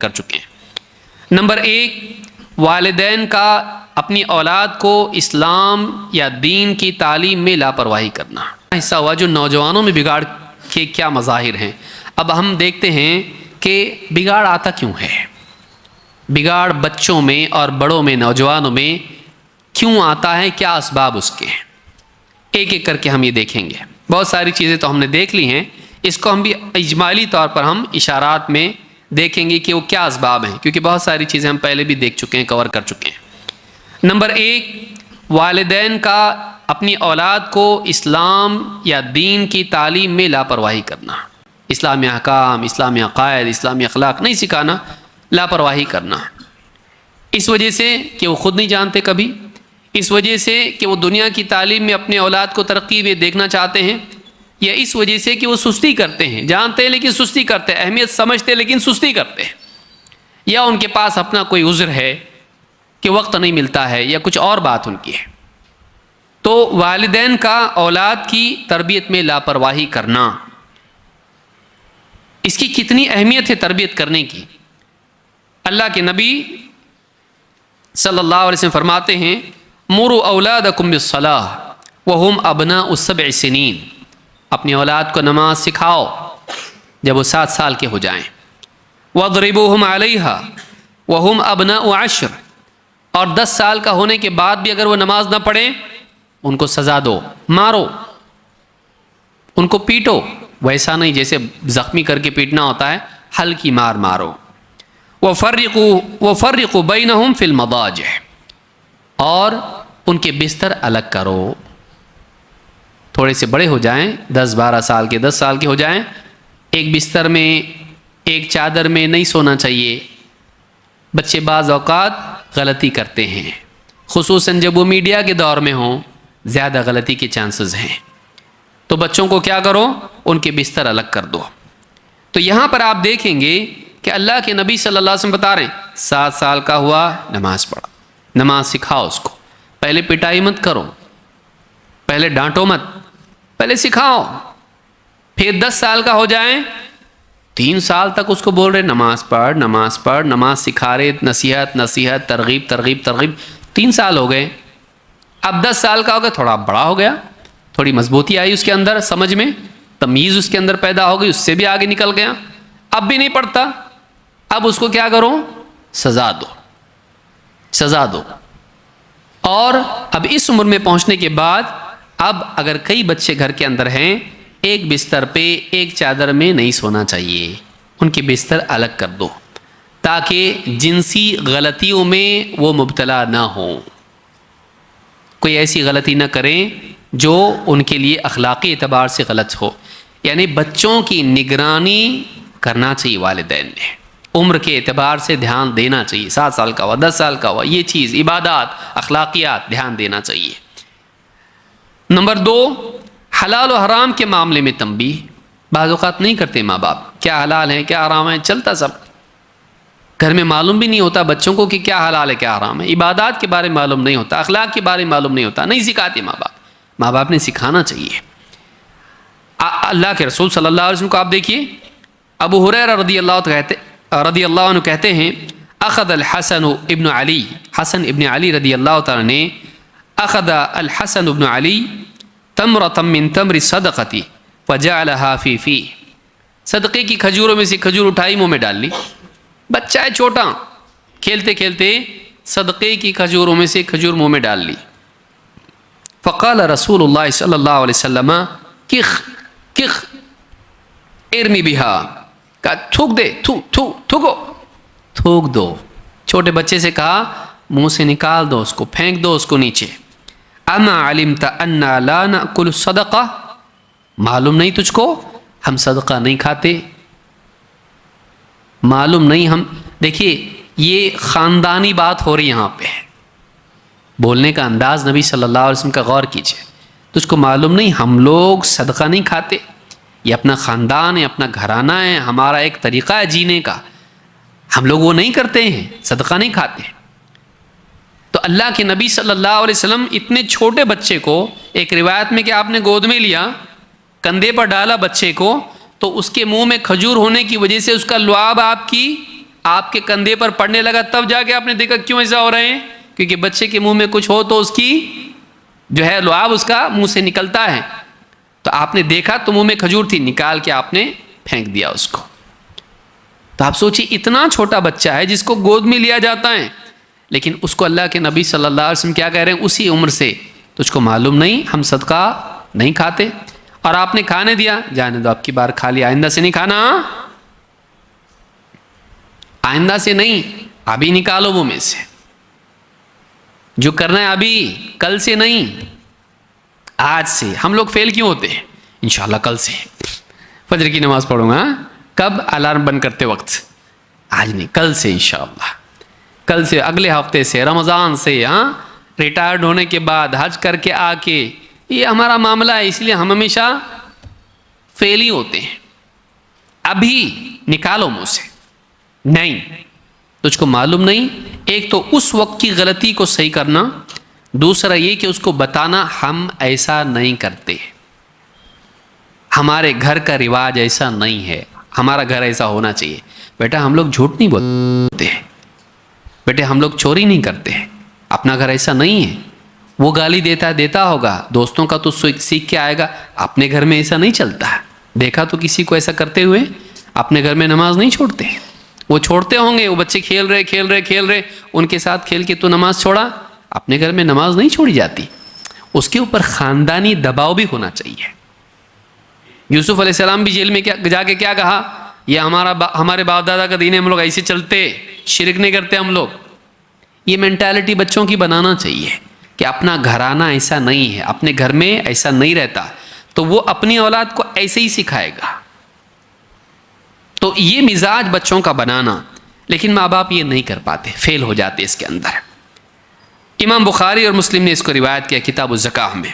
کر چکے ہیں۔ نمبر ایک، والدین کا اپنی اولاد کو اسلام یا دین کی تعلیم میں لاپرواہی کرنا حصہ ہوا جو نوجوانوں میں بگاڑ کے کیا مظاہر ہیں۔ اب ہم دیکھتے ہیں کہ بگاڑ آتا کیوں ہے، بگاڑ بچوں میں اور بڑوں میں، نوجوانوں میں کیوں آتا ہے، کیا اسباب اس کے ہیں، ایک ایک کر کے ہم یہ دیکھیں گے۔ بہت ساری چیزیں تو ہم نے دیکھ لی ہیں، اس کو ہم بھی اجمالی طور پر ہم اشارات میں دیکھیں گے کہ وہ کیا اسباب ہیں، کیونکہ بہت ساری چیزیں ہم پہلے بھی دیکھ چکے ہیں، کور کر چکے ہیں۔ نمبر ایک، والدین کا اپنی اولاد کو اسلام یا دین کی تعلیم میں لاپرواہی کرنا، اسلامی احکام، اسلامی عقائد، اسلامی اخلاق نہیں سکھانا، لاپرواہی کرنا، اس وجہ سے کہ وہ خود نہیں جانتے کبھی، اس وجہ سے کہ وہ دنیا کی تعلیم میں اپنے اولاد کو ترقی میں دیکھنا چاہتے ہیں، یا اس وجہ سے کہ وہ سستی کرتے ہیں، جانتے ہیں لیکن سستی کرتے ہیں، اہمیت سمجھتے لیکن سستی کرتے ہیں، یا ان کے پاس اپنا کوئی عذر ہے کہ وقت نہیں ملتا ہے، یا کچھ اور بات ان کی ہے۔ تو والدین کا اولاد کی تربیت میں لاپرواہی کرنا، اس کی کتنی اہمیت ہے تربیت کرنے کی۔ اللہ کے نبی صلی اللہ علیہ وسلم فرماتے ہیں، مروا اولادکم بالصلاۃ وہم ابناء 7 سنین، اپنی اولاد کو نماز سکھاؤ جب وہ 7 سال کے ہو جائیں، واضربوہم علیہا وہم ابناء 10، اور 10 سال کا ہونے کے بعد بھی اگر وہ نماز نہ پڑھیں ان کو سزا دو، مارو، ان کو پیٹو، ویسا نہیں جیسے زخمی کر کے پیٹنا ہوتا ہے، ہلکی مار مارو۔ وَفَرِّقُوا بَيْنَهُمْ فِي الْمَضَاجِعِ، اور ان کے بستر الگ کرو، تھوڑے سے بڑے ہو جائیں، 10-12 سال کے، 10 سال کے ہو جائیں، ایک بستر میں ایک چادر میں نہیں سونا چاہیے۔ بچے بعض اوقات غلطی کرتے ہیں، خصوصاً جب وہ میڈیا کے دور میں ہوں، زیادہ غلطی کے چانسز ہیں، تو بچوں کو کیا کرو، ان کے بستر الگ کر دو۔ تو یہاں پر آپ دیکھیں گے کہ اللہ کے نبی صلی اللہ علیہ وسلم بتا رہے ہیں 7 سال کا ہوا نماز پڑھا، نماز سکھاؤ اس کو، پہلے پٹائی مت کرو، پہلے ڈانٹو مت، پہلے سکھاؤ، پھر 10 سال کا ہو جائیں، 3 سال تک اس کو بول رہے نماز پڑھ، نماز پڑھ، نماز سکھا رہے، نصیحت نصیحت، ترغیب ترغیب ترغیب، 3 سال ہو گئے، اب 10 سال کا ہو گیا، تھوڑا بڑا ہو گیا، تھوڑی مضبوطی آئی اس کے اندر، سمجھ میں تمیز اس کے اندر پیدا ہو گئی، اس سے بھی آگے نکل گیا، اب بھی نہیں پڑھتا، اب اس کو کیا کرو، سزا دو، سزا دو۔ اور اب اس عمر میں پہنچنے کے بعد اب اگر کئی بچے گھر کے اندر ہیں، ایک بستر پہ ایک چادر میں نہیں سونا چاہیے، ان کے بستر الگ کر دو تاکہ جنسی غلطیوں میں وہ مبتلا نہ ہوں، کوئی ایسی غلطی نہ کریں جو ان کے لیے اخلاقی اعتبار سے غلط ہو۔ یعنی بچوں کی نگرانی کرنا چاہیے والدین نے، عمر کے اعتبار سے دھیان دینا چاہیے، 7 سال کا ہوا، 10 سال کا ہوا، یہ چیز عبادات اخلاقیات دھیان دینا چاہیے۔ نمبر 2، حلال و حرام کے معاملے میں تنبیہ، بعض اوقات نہیں کرتے ماں باپ، کیا حلال ہے کیا حرام ہے، چلتا سب، گھر میں معلوم بھی نہیں ہوتا بچوں کو کہ کیا حلال ہے کیا حرام ہے، عبادات کے بارے میں معلوم نہیں ہوتا، اخلاق کے بارے میں معلوم نہیں ہوتا، نہیں سکھاتے ماں باپ نے سکھانا چاہیے۔ اللہ کے رسول صلی اللہ علیہ وسلم کو آپ دیکھیے، ابو ہریرہ رضی اللہ عنہ کہتے ہیں، اخذ الحسن ابن علی، حسن ابن علی رضی اللہ تعالیٰ نے، اخذ الحسن ابن علی تمرۃ من تمر الصدقۃ وجعلها فی فیہ، صدقے کی کھجوروں میں سے کھجور اٹھائی منہ میں ڈال لی، بچہ ہے چھوٹا، کھیلتے کھیلتے صدقے کی کھجوروں میں سے کھجور منہ میں ڈال لی۔ فقال رسول اللہ صلی اللہ علیہ وسلم کخ کخ ارمی بہا، کہا تھوک دے، تھوکو، تھوک دو، چھوٹے بچے سے کہا منہ سے نکال دو اس کو، پھینک دو اس کو نیچے۔ اما علمت انا لا ناکل الصدقہ، معلوم نہیں تجھ کو ہم صدقہ نہیں کھاتے، معلوم نہیں ہم، دیکھیے یہ خاندانی بات ہو رہی یہاں پہ، بولنے کا انداز نبی صلی اللہ علیہ وسلم کا غور کیجئے، تجھ کو معلوم نہیں ہم لوگ صدقہ نہیں کھاتے، یہ اپنا خاندان ہے، اپنا گھرانہ ہے، ہمارا ایک طریقہ ہے جینے کا، ہم لوگ وہ نہیں کرتے ہیں، صدقہ نہیں کھاتے۔ تو اللہ کے نبی صلی اللہ علیہ وسلم اتنے چھوٹے بچے کو، ایک روایت میں کہ آپ نے گود میں لیا، کندھے پر ڈالا بچے کو، تو اس کے منہ میں کھجور ہونے کی وجہ سے اس کا لعاب آپ کی آپ کے کندھے پر پڑنے لگا تب جا کے آپ نے دیکھا کیوں ایسا ہو رہے ہیں؟ کیونکہ بچے کے منہ میں کچھ ہو تو اس کی جو ہے لعاب اس کا منہ سے نکلتا ہے. تو آپ نے دیکھا تو منہ میں کھجور تھی، نکال کے آپ نے پھینک دیا اس کو. تو آپ سوچیے اتنا چھوٹا بچہ ہے جس کو گود میں لیا جاتا ہے، لیکن اس کو اللہ کے نبی صلی اللہ علیہ وسلم کیا کہہ رہے ہیں؟ اسی عمر سے تجھ کو معلوم نہیں ہم صدقہ نہیں کھاتے، اور آپ نے کھانے دیا، جانے دو آپ کی بار کھا لیا، آئندہ سے نہیں کھانا، آئندہ سے نہیں، ابھی نکالو وہ میں سے، جو کرنا ہے ابھی، کل سے نہیں، آج سے. ہم لوگ فیل کیوں ہوتے ہیں؟ انشاءاللہ کل سے فجر کی نماز پڑھوں گا. کب؟ الارم بند کرتے وقت. آج نہیں، کل سے انشاءاللہ، کل سے، اگلے ہفتے سے، رمضان سے، ریٹائرڈ ہونے کے بعد، حج کر کے آ کے. یہ ہمارا معاملہ ہے، اس لیے ہم ہمیشہ فیل ہی ہوتے ہیں. ابھی نکالو منہ سے. نہیں، تجھ کو معلوم نہیں. ایک تو اس وقت کی غلطی کو صحیح کرنا، دوسرا یہ کہ اس کو بتانا ہم ایسا نہیں کرتے، ہمارے گھر کا رواج ایسا نہیں ہے، ہمارا گھر ایسا ہونا چاہیے. بیٹا ہم لوگ جھوٹ نہیں بولتے ہیں، بیٹے ہم لوگ چوری نہیں کرتے ہیں، اپنا گھر ایسا نہیں ہے. وہ گالی دیتا ہوگا، دوستوں کا تو سیکھ کے آئے گا، اپنے گھر میں ایسا نہیں چلتا ہے. دیکھا تو کسی کو ایسا کرتے ہوئے؟ اپنے گھر میں نماز نہیں چھوڑتے. وہ چھوڑتے ہوں گے، وہ بچے کھیل رہے، ان کے ساتھ کھیل کے تو نماز چھوڑا. اپنے گھر میں نماز نہیں چھوڑی جاتی. اس کے اوپر خاندانی دباؤ بھی ہونا چاہیے. یوسف علیہ السلام بھی جیل میں جا کے کیا کہا؟ یہ ہمارے باپ دادا کا دین ہے، ہم لوگ ایسے چلتے، شرک نہیں کرتے ہم لوگ. یہ مینٹالٹی بچوں کی بنانا چاہیے کہ اپنا گھرانہ ایسا نہیں ہے، اپنے گھر میں ایسا نہیں رہتا، تو وہ اپنی اولاد کو ایسے ہی سکھائے گا. تو یہ مزاج بچوں کا بنانا، لیکن ماں باپ یہ نہیں کر پاتے، فیل ہو جاتے اس کے اندر. امام بخاری اور مسلم نے اس کو روایت کیا کتاب الزکاہ میں.